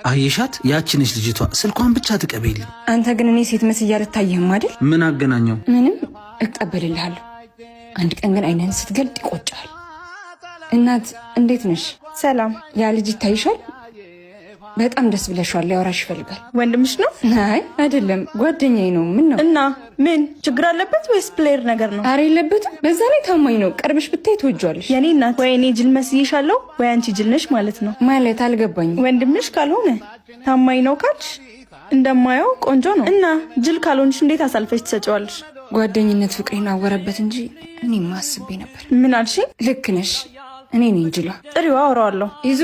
አየሻት? ያችንሽ ልጅቷ ስልኳን ብቻ ትቀበይልኝ። አንተ ግን እኔ ሴት መስያ ልታየህም አይደል? ምን አገናኘው? ምንም እቀበልልሃለሁ። አንድ ቀን ግን አይነን ስትገልጥ ይቆጫል። እናት እንዴት ነሽ? ሰላም። ያ ልጅ ይታይሻል? በጣም ደስ ብለሻል። ሊያወራሽ ይፈልጋል። ወንድምሽ ነው? አይ አይደለም፣ ጓደኛዬ ነው። ምን ነው? እና ምን ችግር አለበት ወይስ ፕሌየር ነገር ነው? አረ የለበትም። በዛ ላይ ታማኝ ነው። ቀርበሽ ብታይ ትወጇለሽ። የኔ እናት፣ ወይ እኔ ጅል መስዬሻለሁ ወይ አንቺ ጅል ነሽ ማለት ነው። ማለት አልገባኝም። ወንድምሽ ካልሆነ ታማኝ ነው ካልሽ እንደማየው ቆንጆ ነው። እና ጅል ካልሆንሽ እንዴት አሳልፈሽ ትሰጪዋለሽ? ጓደኝነት ፍቅሬን አወረበት እንጂ እኔማ አስቤ ነበር። ምን አልሽ? ልክ ነሽ። እኔ ነኝ ጅሏ። ጥሪዋ አወራዋለሁ። ይዙ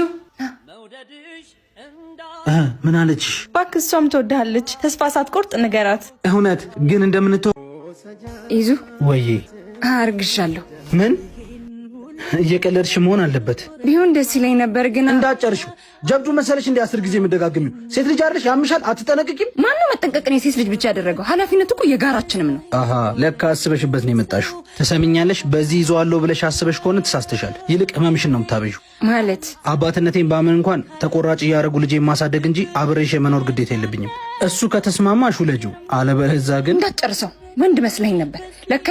ምን አለችሽ? እባክህ እሷም ትወድሃለች። ተስፋ ሳትቆርጥ ንገራት። እውነት ግን እንደምንተው ይዙ ወይዬ አርግሻለሁ። ምን እየቀለድሽ መሆን አለበት። ቢሆን ደስ ይለኝ ነበር ግን እንዳጨርሽው ጀብዱ መሰለሽ እንደ 10 ጊዜ የምደጋግሚው። ሴት ልጅ አይደለሽ? ያምሻል። አትጠነቅቂም? ማነው መጠንቀቅን የሴት ልጅ ብቻ ያደረገው? ኃላፊነቱ እኮ የጋራችንም ነው። አሃ ለካ አስበሽበት ነው የመጣሽው። ትሰሚኛለሽ? በዚህ ይዘዋለሁ ብለሽ አስበሽ ከሆነ ተሳስተሻል። ይልቅ ህመምሽን ነው የምታበዢው። ማለት አባትነቴን ባምን እንኳን ተቆራጭ እያደረጉ ልጄን ማሳደግ እንጂ አብሬሽ የመኖር ግዴታ የለብኝም። እሱ ከተስማማሽ ውለጂው፣ አለበለዚያ ግን እንዳትጨርሰው። ወንድ መስለኝ ነበር ለካ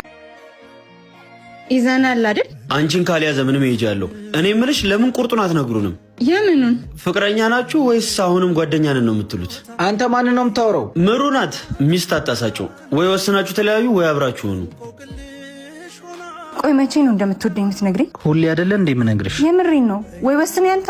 ይዘናል አይደል? አንቺን ካልያዘ ምን መሄጃ አለው? እኔ የምልሽ ለምን ቁርጡን አትነግሩንም? የምኑን? ፍቅረኛ ናችሁ ወይስ አሁንም ጓደኛ ነን ነው የምትሉት? አንተ ማንን ነው የምታወራው? ምሩ ናት። ሚስት አታሳጨው። ወይ ወስናችሁ ተለያዩ ወይ አብራችሁ ሆኑ። ቆይ መቼ ነው እንደምትወደኝ የምትነግረኝ? ሁሌ አይደለ እንዴ የምነግርሽ? የምሬን ነው። ወይ ወስን ያንተ